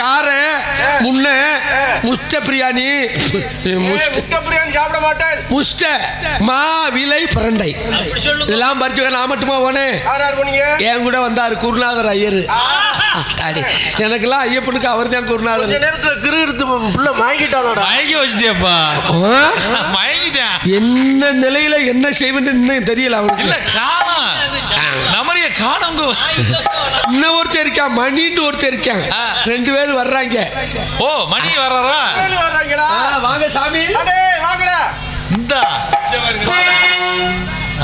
காரை முன்ன முஸ்ட பிரியாணி சாப்பிட மாட்டேன். முஸ்ட மா விலை பிரண்டை இதெல்லாம் பறிச்சு நான் மட்டுமா போனேன். என் கூட வந்தாரு குருநாதர் ஐயர். எனக்கெல்லாம் ஐயப்பனுக்கு அவர் தான் குருநாதர். என்ன நிலையில என்ன செய்வேன்னு தெரியல அவருக்கு. இன்னும் ஒருத்தர் இருக்கான், மணின்னு ஒருத்தர் இருக்கான். 2 பேரும் வர்றாங்க. ஓ மணி வர்றாரா? வாங்க சாமி. இந்த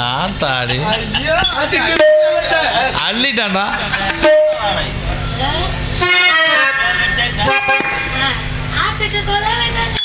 ஆத்தாடி அள்ளிட்டான்டா. ஆத்துக்கு கொலை வேண்டாம்.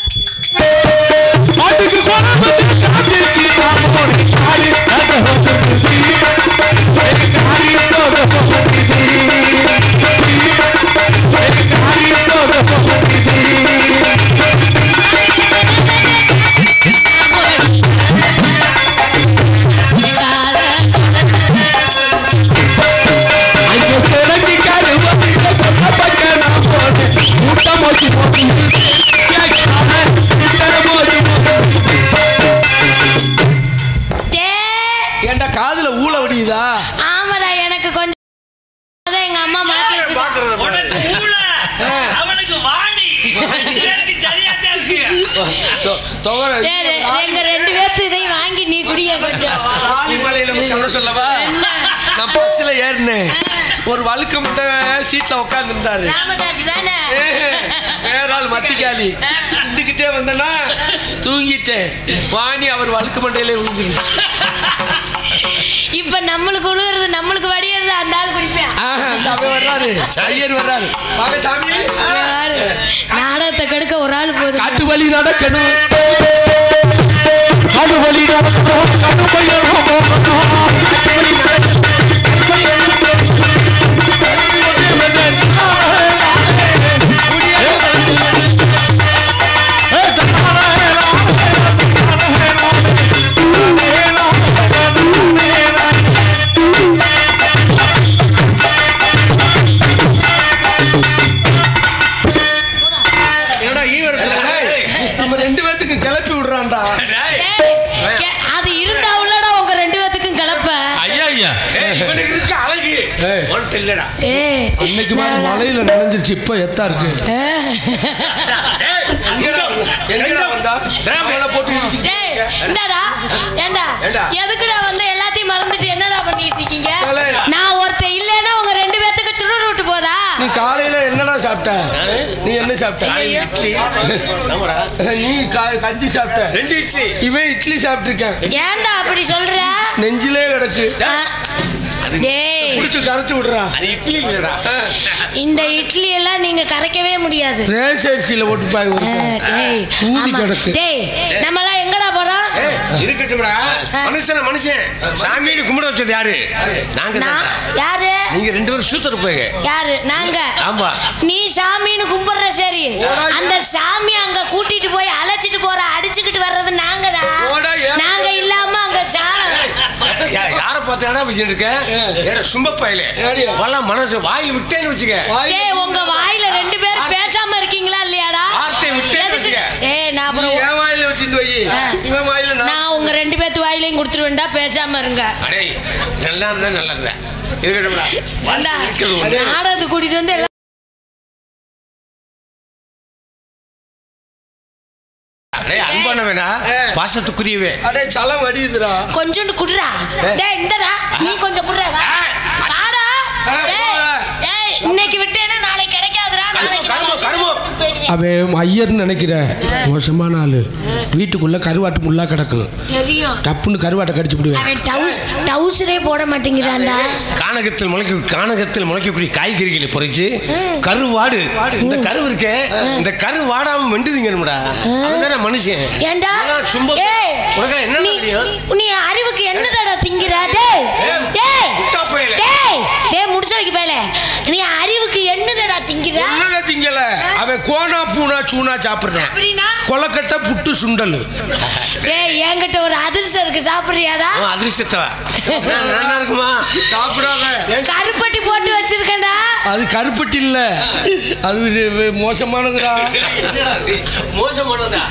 ஏண்டா காதுல ஊழ வடியுதா? ஆமாடா, எனக்கு கொஞ்சம் எங்க அம்மா மாத்தி எங்க 2 பேர்த்து இதை வாங்கி நீ குடிய. சொல்லவா, நான் பஸ்ல ஏறினேன். ஒரு வழுக்க முட்டை சீட்ல உட்கார்ந்து இருந்தாரு. வேற ஆள் மத்திக்காலி நின்றுகிட்டே வந்தேன்னா தூங்கிட்டேன். வாணி அவர் வழுக்க மண்டையிலே விழுந்துருச்சு. இப்ப நம்மளுக்கு உழுகுறது நம்மளுக்கு வடியறது அந்த ஆள் குடிப்பேன். வர்றாரு ஐயர் வர்றாரு. வாங்க சாமி. நாடகத்தை கெடுக்க ஒரு ஆள் போதும். காட்டு வழி நடக்கணும், காடு வழி நடக்கணும், நம்ம 2 பேத்துக்கு கிளப்பி விடுறான்டா. அது இருந்தா உள்ளடா உங்க 2 பேத்துக்கும் கிளப்ப. ஐயா ஐயா இவனுக்கு இருக்க அழகு ஒன்றும் இல்லடா. அன்னைக்கு மலையில நனைஞ்சிருச்சு, இப்ப எத்தா இருக்கு. எதுக்குடா வந்து எல்லாத்தையும் மறந்துட்டு என்னடா பண்ணிட்டு இருக்கீங்க? நான் ஒருத்தர் இல்லைன்னா உங்க 2 பேத்துக்கு துணர் விட்டு போதா? நீ காலையில என்னடா சாப்பிட்ட? நீ என்ன சாப்பிட்ட? நீ கஞ்சி சாப்பிட்ட. 2 இட்லி. இவன் இட்லி சாப்பிட்டுருக்கேன். ஏன்டா அப்படி சொல்ற? நெஞ்சிலே கிடக்கு. டேய் கரைச்சு விடுறா. அது இட்லி இல்லடா. இந்த இட்லி எல்லாம் நீங்க கரைக்கவே முடியாது. ரேசரிசில போட்டு பாருங்க. டேய் ஊதி கிடக்கு. டேய் நம்ம எல்லாம் எங்கடா போறோம்? இருக்கட்டும்டா. மனுஷன் சாமியை கும்பிட வச்சது யாரு? நாங்க தான். யாரு? நீங்க 2 பேரும் சூத்தர் போய். யாரு? நாங்க. ஆமா. நீ சாமின்னு கும்பிடுற சரி, அந்த சாமி அங்க கூட்டிட்டு போய் அழைச்சிட்டு போற அடிச்சுக்கிட்டு வர்றது நாங்கடா. நாங்க இல்லாம அங்க சாலம். யார பார்த்தா வச்சிட்டு இருக்க? ஏடா சும்ப பையலே. வல்ல மனசு வாய் விட்டேன்னு வெச்சுக்க. டேய் உங்க வாயில 2 பேர் பேசாம இருக்கீங்களா இல்லையாடா? வார்த்தை விட்டேன்னு வெச்சுக்க. நான் அப்புறம் என் வாயில விட்டுட்டு போய் இவன் வாயில நான் உங்க 2 பேத்து வாயிலையும் கொடுத்துருவேன்டா, பேசாம இருங்க. அடே நல்லா இருந்தா நல்லா இருந்தா இருக்கட்டும்டா. நாடகத்துக்கு கூட்டிட்டு வந்து அன்பான வேணா பாசத்துக்குரியவே. அடே சலம் வடியுதுடா. கொஞ்சோண்டு குடுறா. டேய் இந்தடா நீ கொஞ்சம் குடுறா. வாடா. டேய் இன்னைக்கு விட்டேனா நாளைக்கு கிடைக்காதுடா. நாளைக்கு கருமோ. அவன் ஐயர்னு நினைக்கிற மோசமான ஆளு. வீட்டுக்குள்ள கருவாட்டு முள்ளா கிடக்கும். தெரியும். டப்புன்னு கருவாட்டை கடிச்சு விடுவேன். அவன் டவுசரே போட மாட்டேங்கிறான்டா. கானகத்தில் முளைக்கக்கூடிய காய்கறிகளை பொறிச்சு கருவாடு. இந்த கரு இருக்கே, இந்த கரு வாடாம வெண்டுதுங்கடா. அவன்தான மனுஷன். ஏண்டா உனக்கு என்ன தெரியும்? நீ அறிவுக்கு என்னடா திங்கிற? டேய் டேய் டேய் டேய் முடிச்சு வைக்க பயல. நீ அறிவுக்கு என்னடா திங்கிற? என்னடா திங்கல? அவன் கோனா பூனா சூனா சாப்பிடுறேன். அப்படின்னா கொலக்கட்டை புட்டு சுண்டல். டேய் என்கிட்ட ஒரு அதிர்ஷ்டம் இருக்கு, சாப்பிடுறியாடா? அதிர்ஷ்டத்தை நல்லா இருக்குமா சாப்பிடாங்க. கருப்பட்டி போட்டு வச்சிருக்கேன்டா. அது கருப்பட்டி இல்ல, அது மோசமானதுடா. மோசமானதா?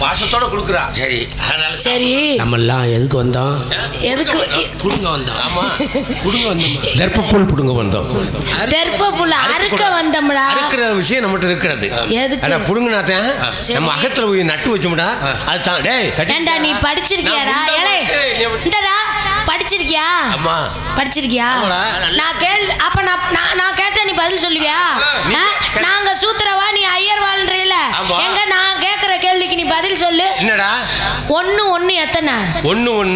பாசத்தோட கொடுக்குறா. சரி சரி, நம்ம எல்லாம் எதுக்கு வந்தோம்? எதுக்கு புடுங்க வந்தோம். ஆமா புடுங்க வந்தோம். தர்ப்பப்புல் புடுங்க வந்தோம். தெற்பப்புல அறுக்க வந்தோம்டா. அறுக்கிற விஷயம் நம்மகிட்ட இருக்கிறது. எதுக்கு? ஆனா புடுங்கனாதான் நம்ம அகத்துல போய் நட்டு வச்சோம்டா. அதுதான் டேய் ஏண்டா நீ படிச்சிருக்கியாடா? ஏலே இந்தடா படிச்சிருக்கியா? அம்மா படிச்சிருக்கியா? நான் அப்ப நான் கேட்டேன், நீ பதில் சொல்லுவியா? நாங்க சூத்திரவா, நீ ஐயர் வாழ்றீல. எங்க நான் கேக்குற கேள்விக்கு நீ பதில் சொல்லு. என்னடா 1 1 எத்தனை? 1 1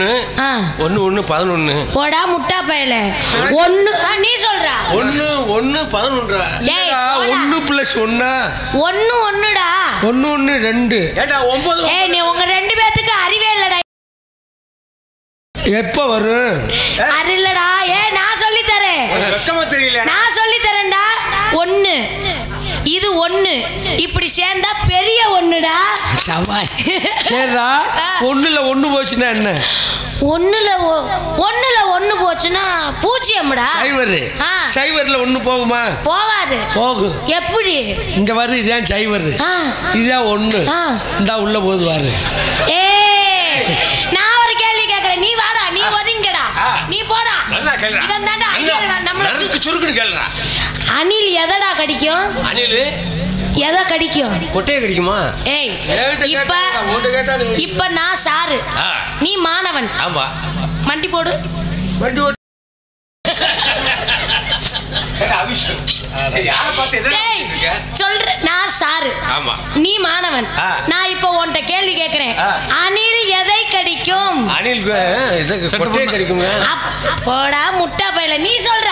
1 1 11. போடா முட்டா பயல. 1 நீ சொல்றா. 1 1 11. டேய் 1 + 1 1 1டா. 1 1 2. ஏடா 9. ஏய் நீ உங்க ரெண்டு பேத்துக்கு அறிவே இல்லடா. எப்ப வரும்? அறிலடா. ஏய் நான் சொல்லி தரேன். வெக்கமா தெரியல. நான் சொல்லி தரேன்டா. 1 இது 1 இப்படி சேர்ந்தா பெரிய 1டா. சவாய். சரிடா, 1ல 1 போச்சுன்னா என்ன? 1ல 1 போச்சுன்னா பூஜ்ஜியம்டா. சைவர்ல 1 போகுமா? போகாது. போகும். எப்படி? இங்க வரு, இதான் சைவர். இதுதான் 1. இந்தா உள்ள போது வாரு. நான் ஒரு கேள்வி கேக்குறேன், நீ வாடா, நீ ஒதுங்கடா, நீ போடா. இவன் தான்டா ஐயர். நம்மளுக்கு சுருக்குன்னு கேளுடா. அணில் எதடா கடிக்கும்? அணில் எதை கடிக்கும்? கொட்டையை கடிக்குமா? ஏய் இப்ப நான் சாரு, நீ மாணவன். ஆமா மண்டி போடு. வண்டி ஓட்டு. சொல்ற நான் சாரு, நீ மாணவன். நான் இப்ப உன்கிட்ட கேள்வி கேக்குறேன். அணில் எதை கடிக்கும்? அணில் கொட்டையை கடிக்குங்க. போடா முட்டா பையல, நீ சொல்ற.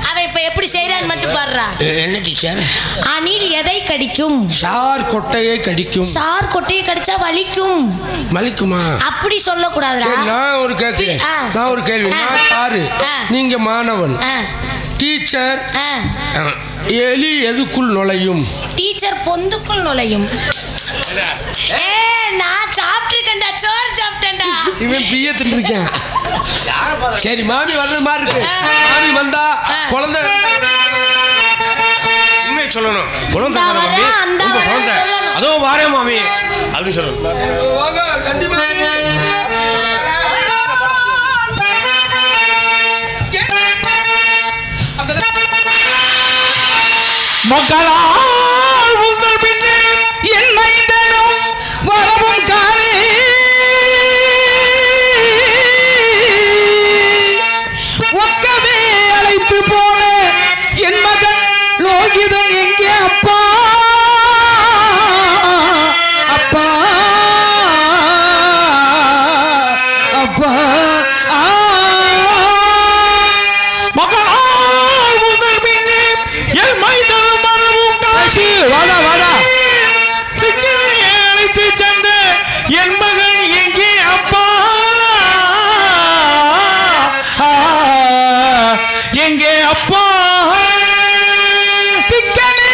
அவன் இப்ப எப்படி செய்யறான்னு மட்டும் பாருடா. என்ன டீச்சர்? அணில் எதை கடிக்கும்? சார் கொட்டையை கடிக்கும். சார் கொட்டையை கடிச்சா வலிக்கும். வலிக்குமா? அப்படி சொல்ல கூடாதுடா. நான் ஒரு கேள்வி. நான் சாரு, நீங்க மாணவன். டீச்சர் எலி எதுக்குள் நுழையும்? டீச்சர் பொந்துக்குள் நுழையும். நான் சாப்பிட்டுருக்கேன்டா, சோறு சாப்பிட்டேன்டா. இவன் பிய தின்றுருக்கேன். சரி, மாமி வர்ற மாதிரி இருக்கு. மாமி வந்தா குழந்தை உண்மையை சொல்லணும். குழந்தை அதோ வாரே மாமி அப்படின்னு சொல்லணும். வாங்க சந்தி மாமி. மக்களால் உங்கள் பின்னே என்னை தினம் வரவும் காணே. ஒக்கவே அழைத்து போன என் மகன் லோகிதன் எங்கே? அப்பா அப்பா அப்பா. மக்களால் உங்கள் பின்னே என் மைதனும் மரமும் காசி. வாடா வாடா. அழைத்து சென்ற என் மகன் எங்கே? அப்பா எங்கே? அப்பா திக்கனே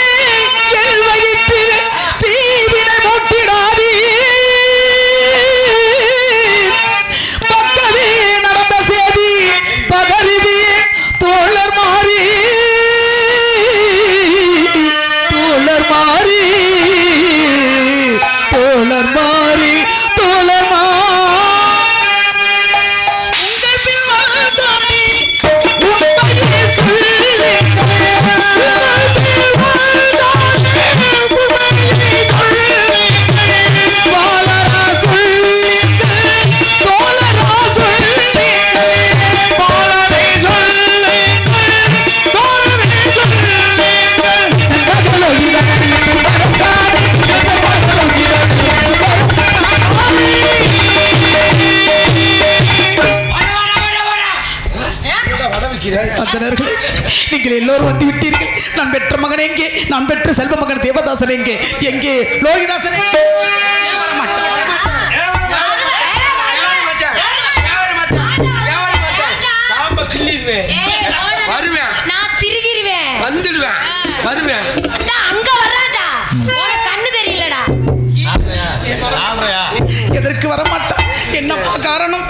எல் வகித்து தீவினை மூட்டிடாதே. பக்கவே நடந்த சேதி பதறிவே தோழர் மாறி தோழர் மாறி தோழர் மாறி தோழர் மாறி. உங்கள் பின் வந்தானே உண்மையை சொல்லுங்கள். வாழரா சொல்லுங்கள், தோழரா சொல்லுங்கள். வாழரை சொல்லுங்கள், தோழரை சொல்லுங்கள். அந்தனர்களே, நீங்கள் எல்லோரும் வந்து விட்டீர்கள். நான் பெற்ற மகன் எங்கே? நான் பெற்ற செல்வ மகன் தேவதாசன் எங்கே? எங்கே லோகிதாசன் எங்கே? வருவேன், நான் திருகிருவேன், வந்துடுவேன், வருவேன். காரணம்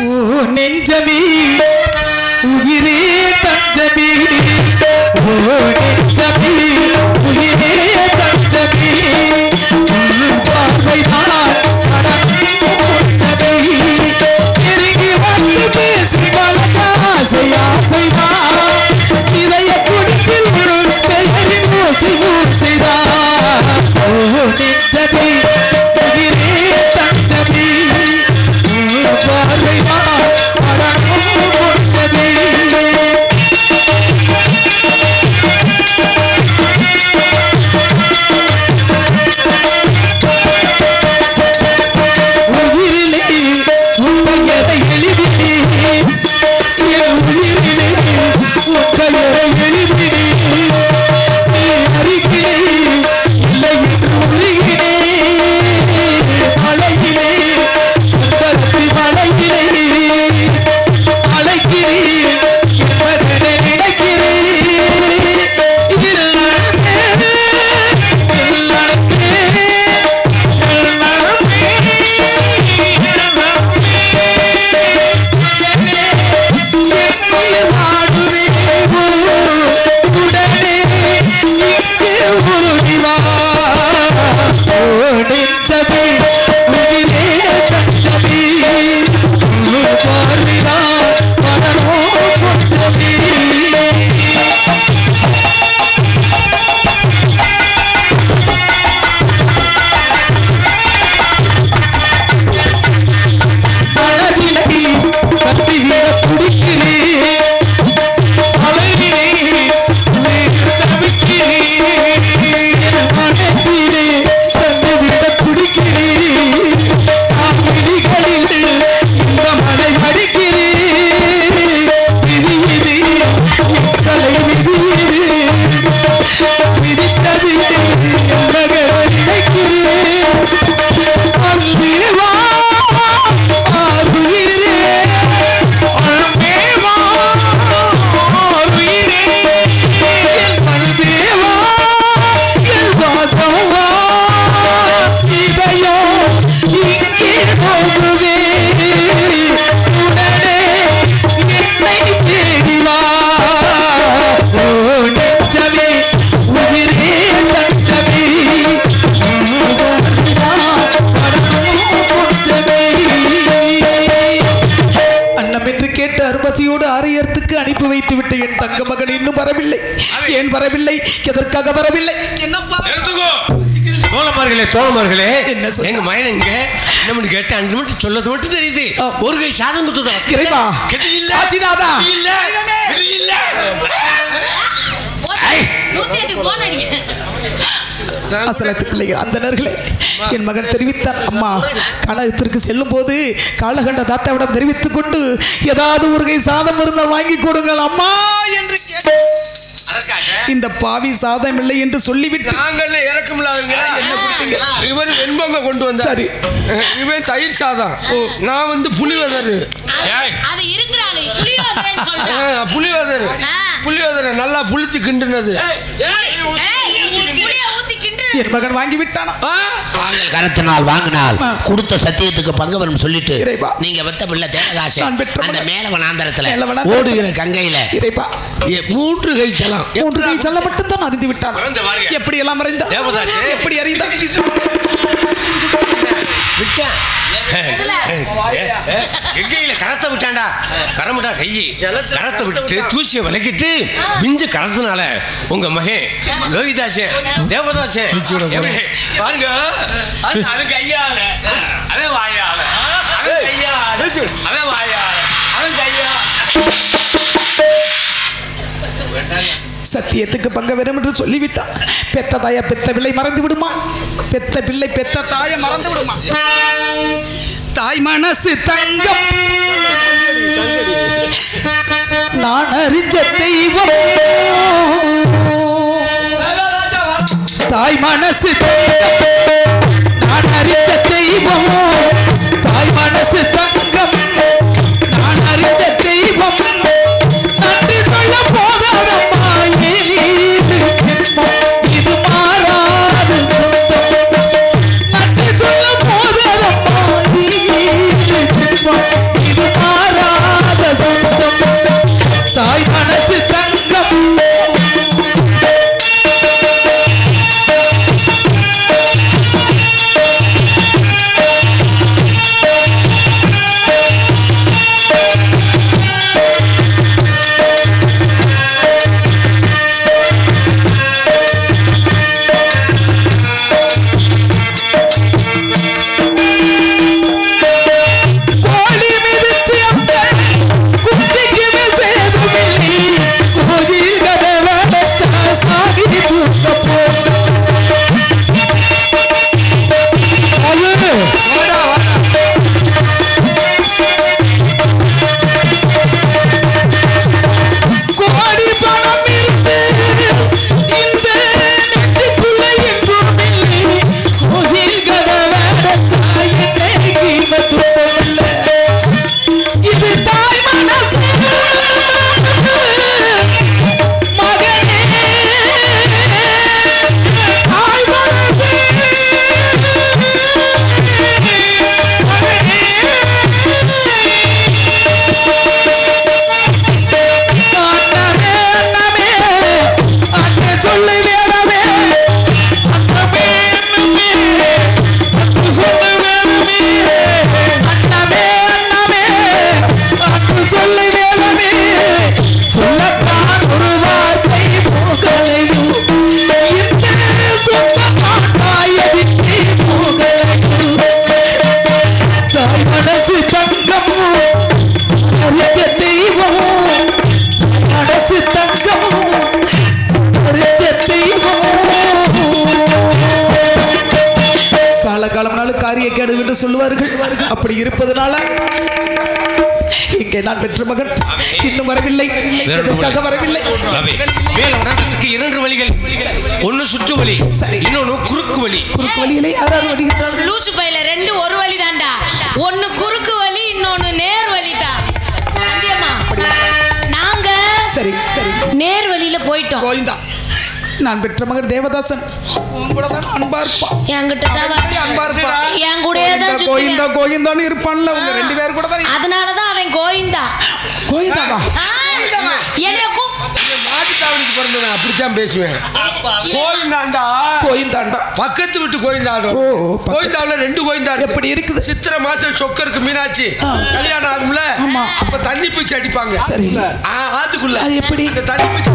ஓ நெஞ்சமே உயிரே தஞ்சமே ஓ நெஞ்சமே உயிரே தஞ்சமே பார்வைதான் நெருங்கி வந்து பேசி பழக ஆசைதான் இதய குடிப்பில் பெயரின் ஓசை ஊசைதான் ஓ நெஞ்சமே உயிரே தஞ்சமே பார்வைதான் பசியோடு ஆரியத்துக்கு அனுப்பி வைத்து விட்டு என் தங்க மகன் இன்னும் வரவில்லை. ஏன் வரவில்லை? எதற்காக வரவில்லை? என்னப்பா தோழமார்களே எங்க மகன் எங்க என்ன கேட்டு அஞ்சு மட்டும் சொல்லது மட்டும் தெரியுது. ஒரு கை சாதம் குத்துட்டோம். அசலத்து பிள்ளைகள் அந்தனர்களே என் மகன் தெரிவித்தார். அம்மா கழகத்திற்கு செல்லும் போது காலகண்ட தாத்தாவிடம் தெரிவித்துக் கொண்டு ஏதாவது ஒரு கை சாதம் இருந்தால் வாங்கி கொடுங்கள் அம்மா என்று இந்த பாவி சாதம் இல்லை என்று சொல்லிவிட்டு இவர் வெண்பொங்க கொண்டு வந்தார். இவன் தயிர் சாதம், நான் வந்து புளியோதரு. புளியோதரை நல்லா புளித்து கிண்டுனது என் மகன் வாங்கி விட்டானா? கரத்தினால் வாங்கினால் கொடுத்த சத்தியத்துக்கு பங்கு வரும் சொல்லிட்டு நீங்க வெத்த பிள்ளை தேவதாசன் அந்த மேலவனாந்தரத்துல ஓடுகிற கங்கையில 3 கை சலம் 3 கை சலம் மட்டும் தான் அறிந்து விட்டான். எப்படி எல்லாம் அறிந்தா? எப்படி அறிந்தா? கரத்தை விட்டாண்டா கரமுடா கையை கரத்தை விட்டுட்டு தூசியை விளக்கிட்டு பிஞ்சு கரத்தினால உங்க மகன் லோகிதாசன் தேவதாசன் பாருங்க அவன் கையால அவன் வாயால அவன் கையால அவன் வாயால அவன் கையால சத்தியத்துக்கு பங்கு வரும் என்று சொல்லிவிட்டான். பெத்த தாய பெத்த பிள்ளை மறந்து விடுமா? பெத்த பிள்ளை பெத்த தாய மறந்து விடுமா? தாய் மனசு தங்கம் நான் அறிஞ்ச தெய்வம். தாய் மனசு நான் அறிஞ்ச தெய்வம். தாய் மனசு தங்கம் நான் அறிஞ்ச தெய்வம். நன்றி சொல்ல போதாதம்மா இது மாறாது சொந்தம். நன்றி சொல்ல போதாதம்மா நான் பெற்ற மகன் இன்னும் வரவில்லை. எதற்காக வரவில்லை? மேலவனத்துக்கு 2 வழிகள். ஒன்னு சுற்று வழி, இன்னொன்னு குறுக்கு வழி. குறுக்கு வழியிலே யாராவது வருகிறார்கள்? லூசு பையில 2 ஒரு வழி தான்டா. ஒன்னு குறுக்கு வழி, இன்னொன்னு நேர் வழிடா. சந்தியம்மா, நாங்க சரி சரி நேர் வழியில போயிட்டோம். கோயிந்தா, நான் பெற்ற மகன் தேவதாசன் உன் கூட தான் அன்பா இருப்பான். என்கிட்ட தான் அன்பா இருப்பான். என் கூடயே தான் கோயிந்தா கோயிந்தான்னு இருப்பான்ல. உங்க 2 பேர் கூட தான். அதனாலதான் அவன் கோயிந்தா. கோயிந்தாவா? என்னைய மாட்டுத்தாவணிக்கு பிறந்தவன் அப்படித்தான் பேசுவேன். கோயிந்தாண்டா கோயிந்தாண்டா பக்கத்து விட்டு கோயிந்தாடோ. கோயிந்தாவில் 2 கோயிந்தா எப்படி இருக்குது? சித்திரை மாசம் சொக்கருக்கு மீனாட்சி கல்யாணம் ஆகும்ல, அப்ப தண்ணி பீச்சு அடிப்பாங்க. சரி, ஆத்துக்குள்ள அது எப்படி? அந்த தண்ணி பீச்சு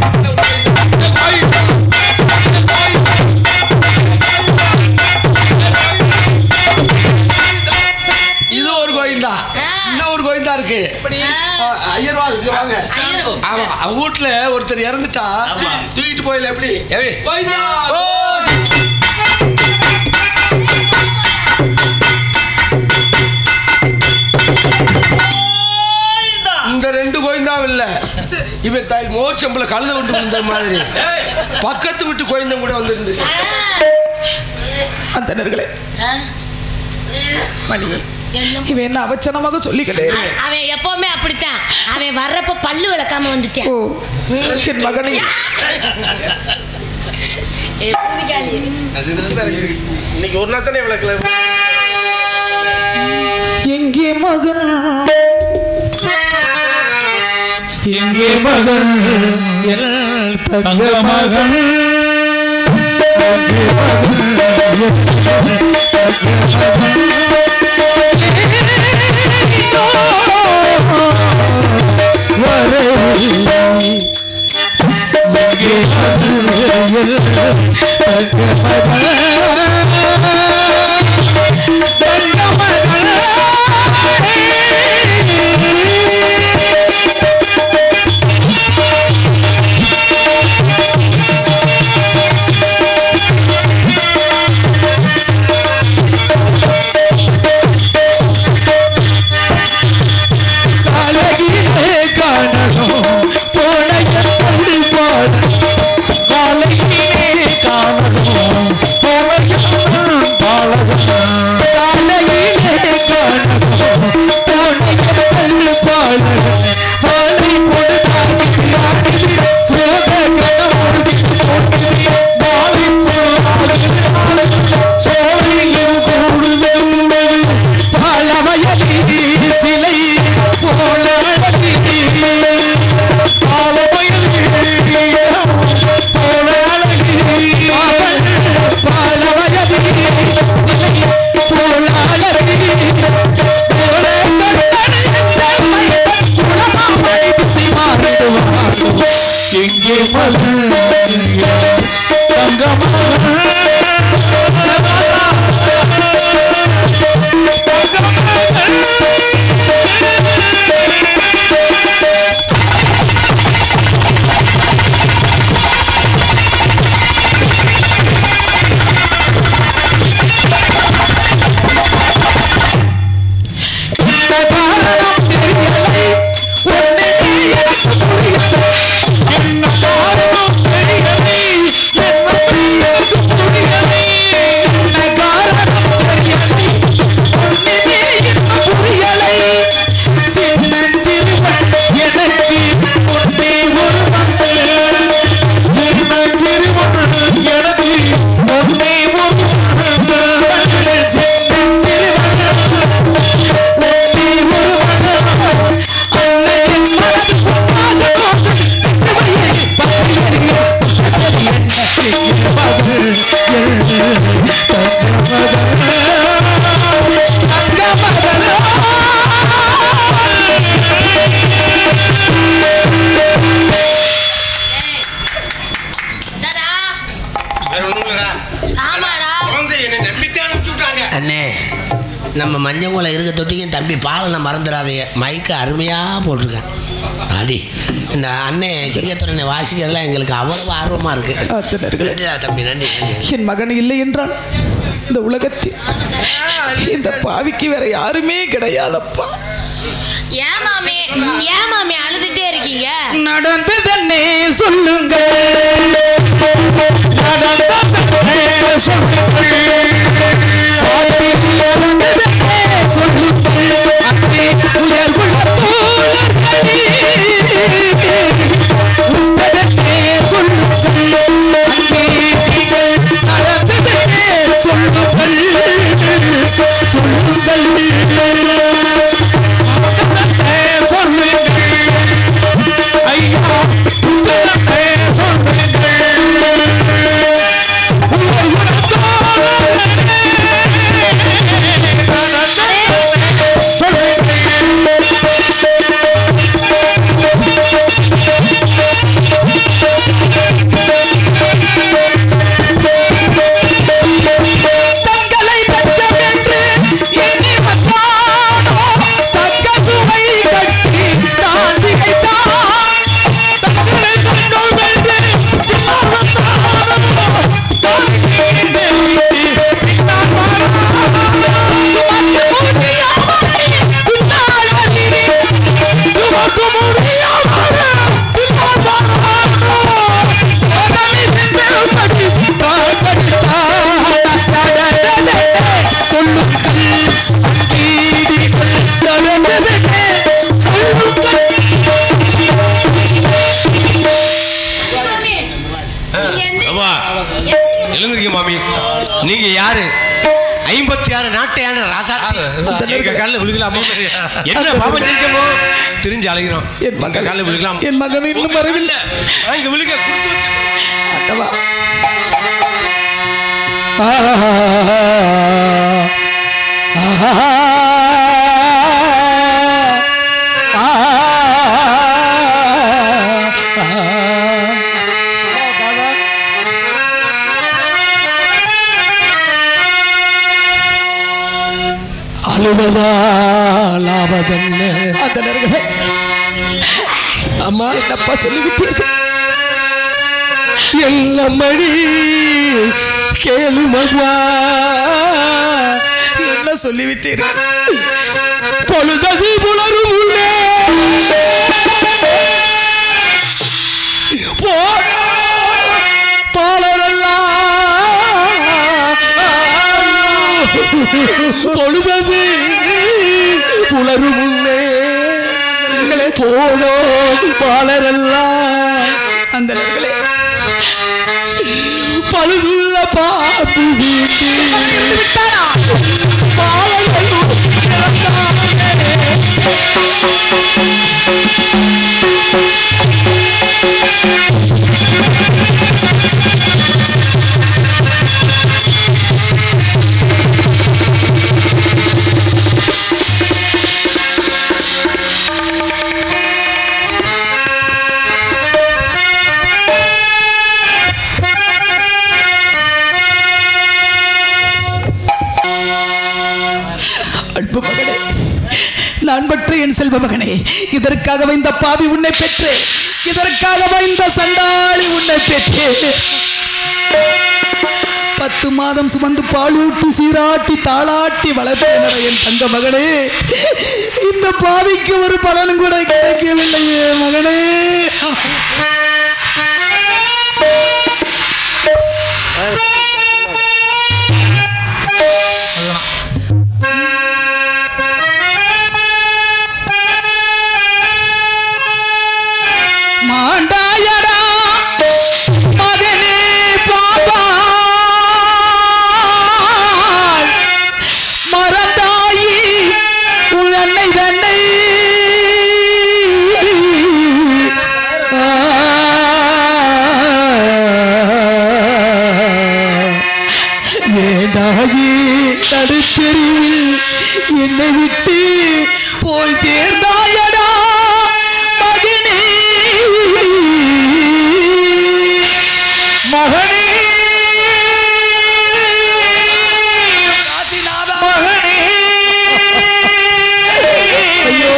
இது ஒரு கோயிந்தா. இன்னும் ஒரு கோயிந்தா இருக்கு. ஐயர்வாள் வாங்க. ஆமா, அவங்க வீட்டுல ஒருத்தர் இறந்துட்டா தூக்கிட்டு போயில எப்படி கோயிந்தா. இந்த 2 கோயிந்தாவும் இல்ல, இவன் தாய் மோச்சம்பள கழுத கொண்டு வந்த மாதிரி பக்கத்து விட்டு கோயிந்தம் கூட வந்துருந்து. அந்த நேர்களே மணி இவன் என்ன அவச்சனமாக சொல்லிக்கிட்டே. அவன் எப்பவுமே அப்படித்தான். அவன் வர்றப்ப பல்லு விளக்காம வந்துட்டான். என் மகனை இன்னைக்கு ஒரு நாள் தானே விளக்கல. எங்கே மகன் எங்கே மகன் என் தங்க மகன் நம்ம மஞ்சங்குளம் இருக்க தொட்டிக்கும் தம்பி பாலனை மறந்துடாதைய மைக்கு அருமையாக போட்டிருக்கேன். அடி இந்த அண்ணன் சிங்கத்துறனை வாசிக்கிறதுலாம் எங்களுக்கு அவ்வளவு ஆர்வமாக இருக்குது. தம்பி நன்றி. என் மகன் இல்லை என்றால் இந்த உலகத்தில் இந்த பாவிக்கு வேற யாருமே கிடையாதப்பா. ஏன் மாமே ஏன் மாமி அழுதுட்டே இருக்கீங்க? நடந்ததன்னே சொல்லுங்க, நடந்ததன்னே சொல்லுங்கள், நடந்ததன்னே சொல்லுங்கள், அத்தே உயர்வுள்ள தோழர்களே, உண்டதன்னே சொல்லுங்கள், அங்கே நீங்கள் நடந்ததன்னே சொல்லுங்கள், சொல்லுங்கள், சொல்லுங்கள் ஐயா, உண்டதன்னே மாமி, நீங்க யாரு? 56 நாட்டையான ராசா எங்க காலில் விழுகலாமா? என்ன பாவம் செஞ்சமோ தெரிஞ்சு அழைக்கிறோம். எங்க காலில் விழுகலாம். என் மகன் இன்னும் வரவில்லை. இங்க விழுக கொடுத்து அட்டவா. லாபதென்ன அம்மா, என்னப்பா சொல்லிவிட்டீர்கள்? எல்லம்மணி கேளு மகா, என்ன சொல்லிவிட்டீர்கள்? பொழுதது புலரும் உள்ளே பொழுதது புலரும் முன்னே போனோ பாலரெல்லாம் அந்த பழுதுள்ள பாப்பு வீட்டு அன்பு மகனே, நான் பெற்ற என் செல்வ மகனே, இதற்காக இந்த பாவி உன்னை பெற்று, இதற்காக இந்த சண்டாளி உன்னை பெற்று 10 மாதம் சுமந்து பாலூட்டி சீராட்டி தாளாட்டி வளர்த்தேன் என் தங்க மகனே. இந்த பாவிக்கு ஒரு பலனும் கூட கிடைக்கவில்லையே மகனே. மாண்டாயடா மகனே பாபா, மறந்தாயி உன் அன்னை தன்னை, ஏண்டாயி தடுத்தெறிவில் என்னை விட்டு போய் சேர்ந்தாயடா மகனே. மகனே மகனே, ஐயோ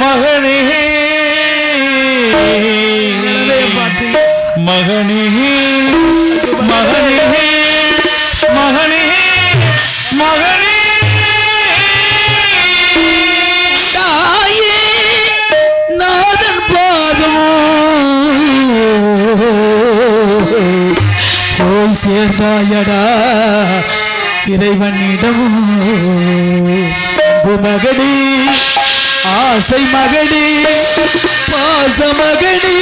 மகனே, மகனே, மகனே, மகனே, மகனே, போய் சேர்ந்தாயடா இறைவனிடம் மகனே ஆசை மகனே பாச மகனே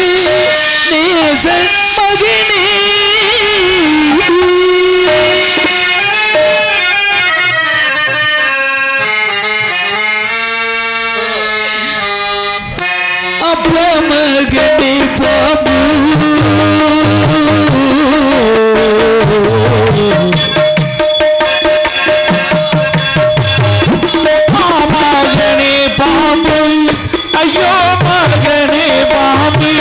நேச மகனே அப்பா மகனே பாபு மகனே பாபு ஐயோ மகனே பாபு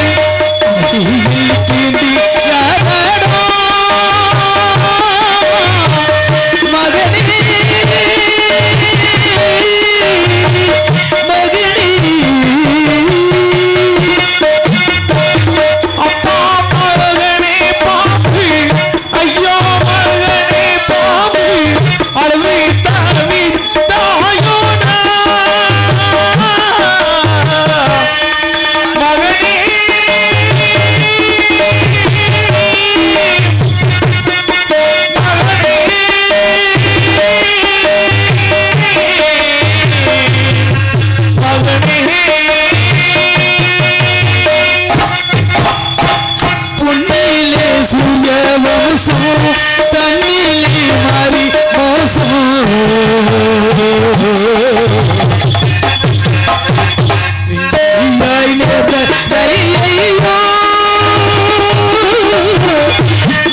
தண்ணிலே மாறி மோசம்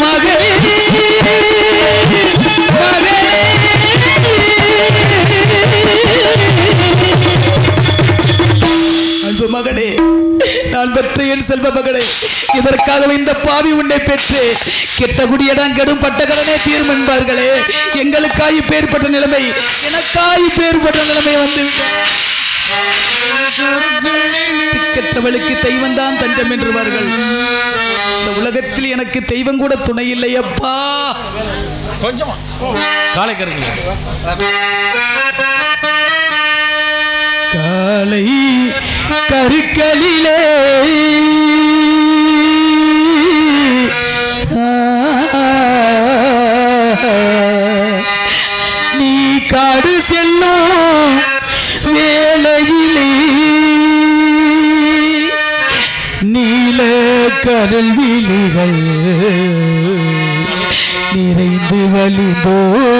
மகனே அன்பு மகனே நான் பெற்ற என் செல்வ மகளே இதற்காக இந்த பாவி உன்னை பெற்று கெட்ட குடியடான் கெடும் பட்ட கடனே தீரும் என்பார்களே எங்களுக்காய் பேர்பட்ட நிலைமை எனக்காய் பேர்பட்ட நிலைமை வந்து கெட்டவளுக்கு தெய்வம் தான் தஞ்சம் என்றுவார்கள் இந்த உலகத்தில் எனக்கு தெய்வம் கூட துணை இல்லை அப்பா கொஞ்சமா காலை கருங்க காலை கருக்களிலே நீ காடு செல்லும் வேளையிலே நீல கடல் விழிகள் நிறைந்து வழிந்தோடையிலே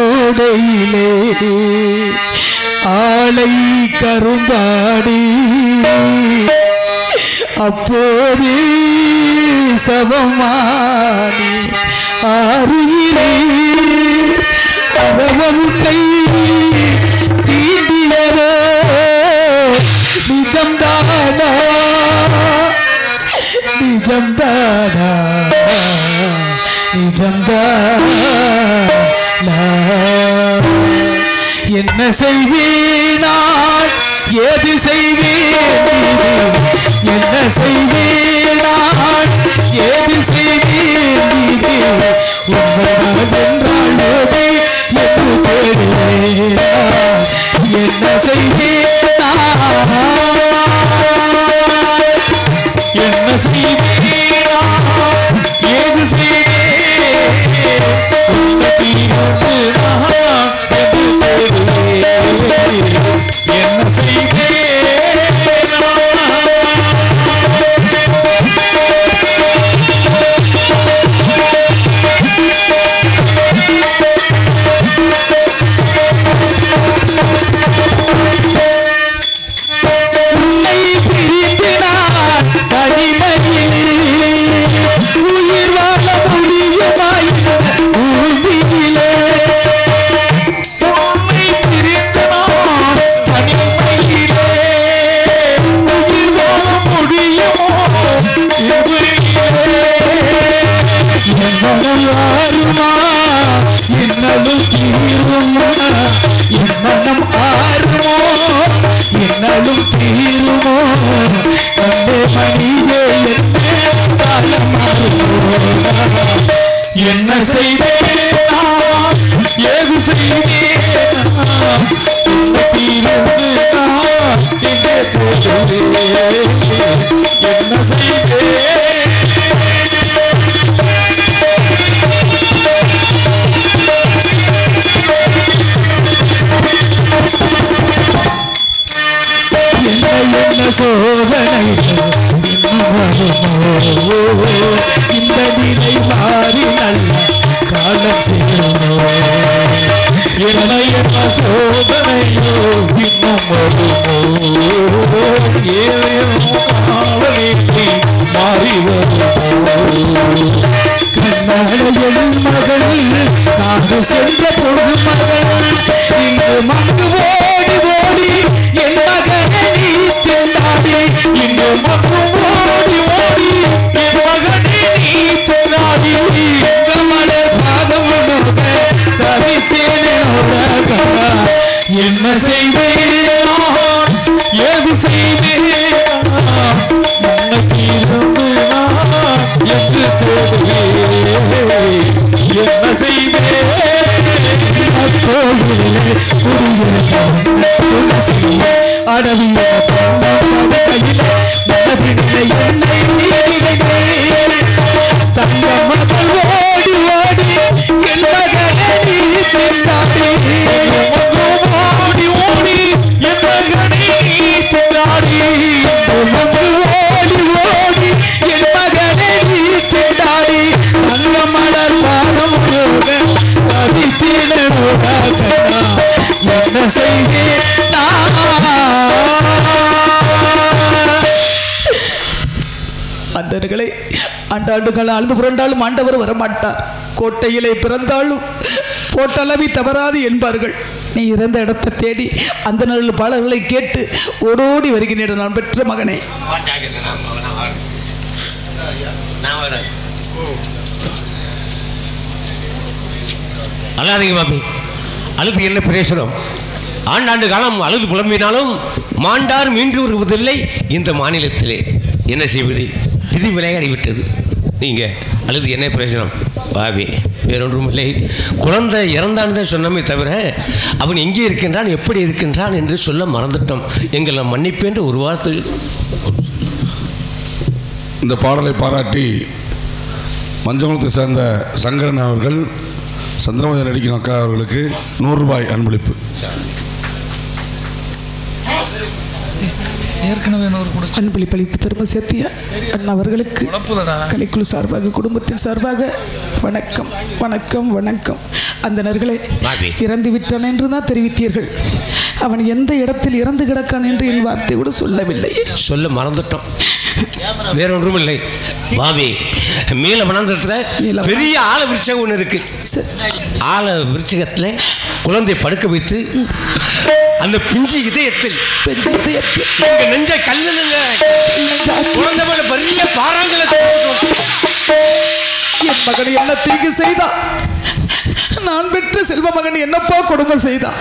ஆளை கரும்பாடி அப்போது சவமானி ஆறுயிலே அரவமுட்டை தீண்டியதோ நிஜம்தானா நிஜம்தானா நிஜம்தானா என்ன செய்வேன் நான் ஏது செய்வேன் என்ன செய்வேன் நான் ஏது செய்வேன் என்றாலோடு என்று தேடுவேன் என்ன செய்வேன் என்ன செய்வேன் ஏது செய்வேன் என்ன செய்வேன் உன்னை பிரிந்தினான் தனிமையிலே உயிர் வாழ முடியுமாய் பூமியிலே உன்னை பிரிந்தினான் தனிமையிலே உயிர் வாழ முடியுமோ என்னும் ஆறுமா என்னும் தீருமா என்னும் ஆறுமோ என்னும் தீருமோ தந்தை மணியே என்ன செய்வேன் ஏது செய்வேன் என்ன செய்வேன் இந்த நிலை மாறி நல்ல காலம் சேருமோ என்ன சோதனையோ இன்னும் வருமோ ஏழையும் காலவேற்றி மாறி வருமோ கண்ணாடையின் மகள் நாடு சென்ற பொழுது மகள் இங்கு மங்கு ஓடி ஓடி என் மகனை நீ திண்டாடி இங்கு மங்கு ஓடி ஓடி என் மகனை நீ திண்டாடி எங்கள் மலர் பாதம் தவித்தேனோட என்ன செய்வேன் ஏது செய்வேன் என்று என்ன செய்வேன் அடவிய தங்க மகள் ஓடி ஓடி என் மகனை நீ திண்டாடி ஓடி ஓடி என் மகனை நீ திண்டாடி மகள் ஓடி ஓடி என் மகனை நீ திண்டாடி தங்க மலர் பாதம் என்ன செய்வேன் அந்தர்களை ஆண்டாண்டுகள் அழுது புரண்டாலும் ஆண்டவர் வரமாட்டார் கோட்டையிலே பிறந்தாலும் போட்டளவி தவறாது என்பார்கள் நீ இறந்த இடத்தை தேடி அந்த நாள் பாடல்களை கேட்டு ஓடோடி வருகிறேன் நான் பெற்ற மகனே அல்லாதீங்க மாமி அழுது என்ன பிரயோசனம் ஆண்டாண்டு காலம் அழுது புலம்பினாலும் மாண்டார் மீண்டு வருவதில்லை இந்த மாநிலத்திலே என்ன செய்வது விதி விளையாடிவிட்டது நீங்கள் அழுது என்ன பிரயோஜனம் பாவி வேறொன்றும் இல்லை குழந்தை இறந்தான் தான் சொன்னமே தவிர அவன் எங்கே இருக்கின்றான் எப்படி இருக்கின்றான் என்று சொல்ல மறந்துட்டோம் எங்களை மன்னிப்பேன்ற ஒரு வார்த்தை இந்த பாடலை பாராட்டி மஞ்சங்குளத்தை சேர்ந்த சங்கரன் அவர்கள் சந்திரமதி நடிக்கும் அக்கா அவர்களுக்கு 100 ரூபாய் அன்பளிப்பு. ஏற்கனவே அன்பளிப்பு அளித்து பெருமை சேர்த்திய அண்ணா அவர்களுக்கு கலைக்குழு சார்பாக குடும்பத்தின் சார்பாக வணக்கம் வணக்கம் வணக்கம். அந்த நர்களே இறந்து விட்டான் என்று தான் தெரிவித்தீர்கள். அவன் எந்த இடத்தில் இறந்து கிடக்கான் என்று என் வார்த்தை கூட சொல்லவில்லை. சொல்ல மறந்துட்டோம். வேறொன்றும் இல்லை பாபி. மேல மணந்தத்தில் பெரிய ஆல விருட்சகம் ஒன்று இருக்கு. ஆல விருட்சகத்தில் குழந்தை படுக்க வைத்து அந்த பிஞ்சு இதயத்தில் நெஞ்ச கல்லுங்க குழந்தை மேல பெரிய பாறாங்களை என் மகன் என்ன தீங்கு செய்தான்? நான் பெற்ற செல்வ மகன் என்னப்பா கொடுமை செய்தான்?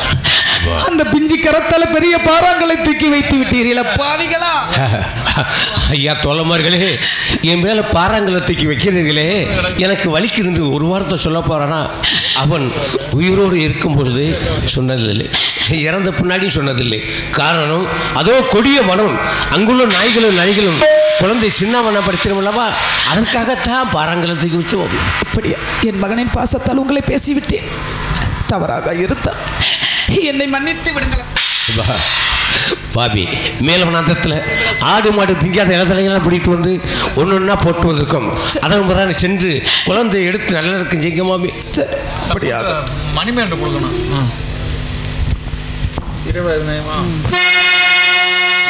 அந்த பிஞ்சி கரத்தால பெரிய பாறாங்களை தூக்கி வைத்து விட்டீர்களா பாவிகளா? ஐயா தோழமார்களே, என் மேல பாறாங்களை தூக்கி வைக்கிறீர்களே, எனக்கு வலிக்குது. ஒரு வாரத்தை சொல்ல போறானா? அவன் உயிரோடு இருக்கும் பொழுது சொன்னதில்லை, இறந்த பின்னாடி சொன்னதில்லை. காரணம் அதோ கொடிய மனம், அங்குள்ள நாய்களும் நரிகளும் குழந்தை சின்னவனப்படுத்தினோம் அல்லவா, அதற்காகத்தான் பாறாங்களை தூக்கி வச்சு. அப்படியா? என் மகனின் பாசத்தால் உங்களை பேசிவிட்டேன். தவறாக இருந்தால் என்னை மன்னித்து விடுங்கள் பாபி. மேலவனாந்தத்தில் ஆடு மாடு திங்காத இடத்துலையெல்லாம் பிடிட்டு வந்து ஒன்று ஒன்றா போட்டு வந்திருக்கோம். அதன் முறை சென்று குழந்தை எடுத்து நல்லா இருக்கும் செய்ய மாமி. அப்படியாக மணிமேண்டு கொடுக்கணும்.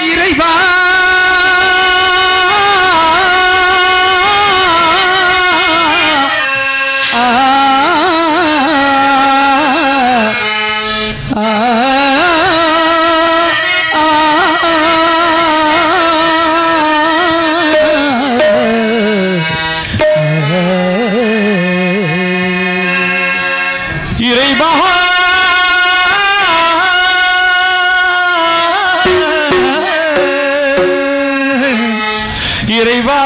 இறைவா இறைவா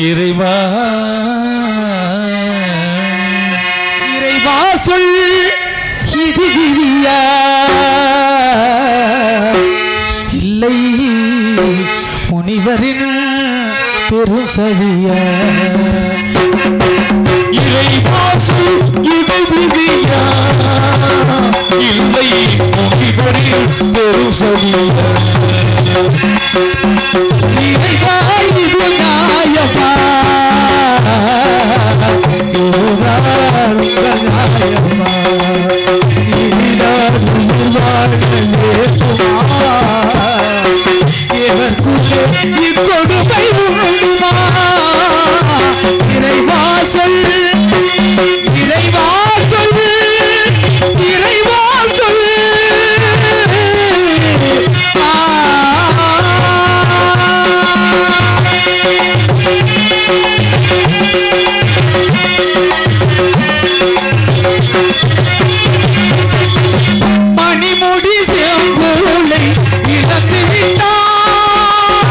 இறைவா இறைவா சொல் இது விதியா இல்லை முனிவரின் பெரும் சதியா? இறை இறைவாசல் இது விதியா இல்லை முனிவரில் பெரும் சதியா இறைவா இது நியாயமா இதுதான் உங்கள் நியாயமா இனிதான் உயிர் வாழ வேண்டுமா எவர்க்குள்ளே இக்கொடுமை உண்டுமா இறைவாசல் இறைவாசல் இறைவாசல் மணிமுடி செம்பூளை இழந்து விட்டார்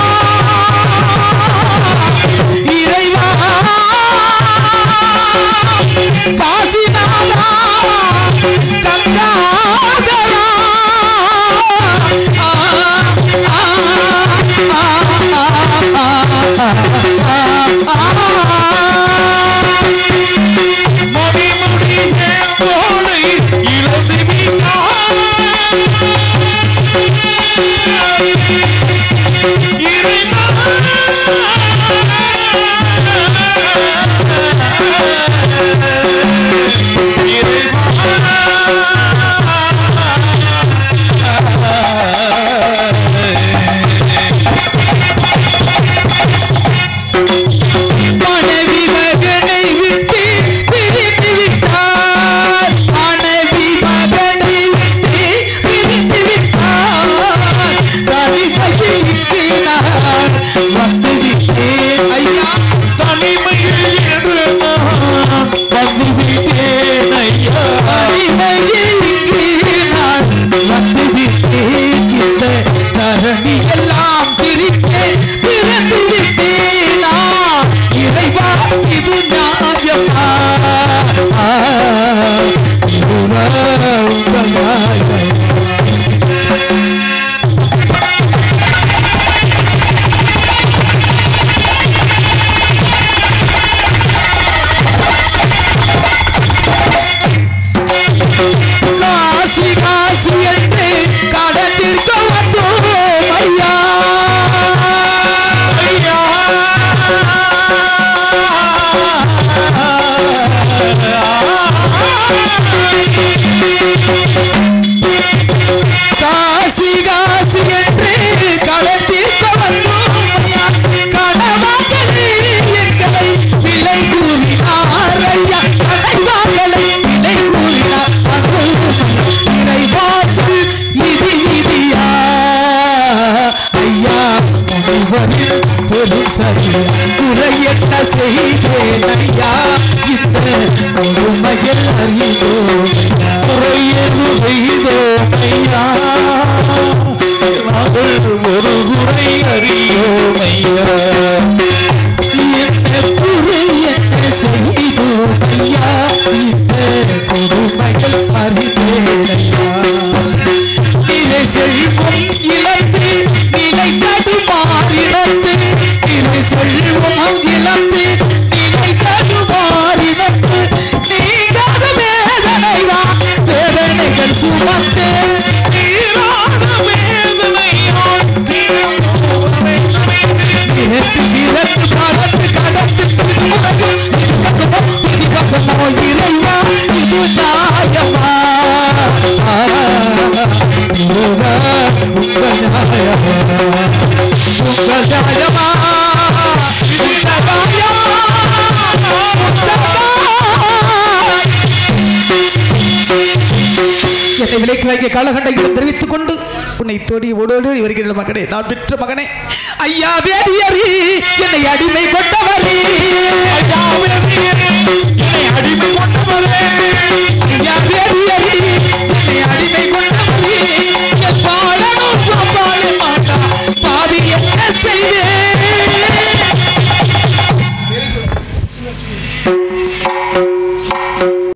இறைவா காசிநாதா கங்காதரா மணிமுடி செம்பூளை இழந்து விட்டார் மனைவி மகனை விட்டு பிரிந்து விட்டார் மனைவி மகனை விட்டு பிரிந்து விட்டார் தனிமையிற்கு நான் வந்து விட்டேன் ஐயா தனிமையில் என்று நான் வந்து விட்டேன் ஐயா தனிமையிற்கு நான் வந்து விட்டேன் இந்த தரணி எல்லாம் சிரிக்க பிறந்து விட்டேனா இறைவா இது நியாயமா இதுதான் உங்கள் நியாயமா காசி காசி என்று கடத்திற்கு வந்தோம் ஐயா ஐயா காசி காசி என்று கடத்திற்கு வந்தோம் ஐயா கணவான்களே எங்களை விலை கூறினார் ஐயா கணவான்களை விலை கூறினார் இறைவாசல் இது இதியா ஐயா முனிவரில் பெரும் சரி குறையற்ற செய்தேன் ஐயா இந்த கொடுமையில் அறிந்தோம் குறையது செய்தோம் ஐயா ஒரு குறை அறியோம் ஐயா என்ன குறை என்ன செய்தோம் ஐயா இந்த கொடுமைகள் அறிந்தேன் ஐயா நிலை செல்வம் இழந்து நிலை தடுமாறினத்து நிலை செல்வம் இழந்து நிலை தடுமாறினத்து நீங்காத வேதனைவா வேதனைகள் சுமந்து நீராத வேதனையால் நேற்று சிறப்பு காலத்து கடத்து இதுவசமோ இறைவா இது நியாயமா இதுதான் உங்கள் நியாயமா உங்கள் நியாயமா என்னை விலைக்கு வாங்கிய காலகண்டையிலும் தெரிவித்துக் கொண்டு உன்னை தோடி ஓடோடு வருகிற மகனே நான் பெற்ற மகனே ஐயா வேடியறி என்னை அடிமை கொண்டவரே ஐயா வேடியறி என்னை அடிமை கொண்டவரே ஐயா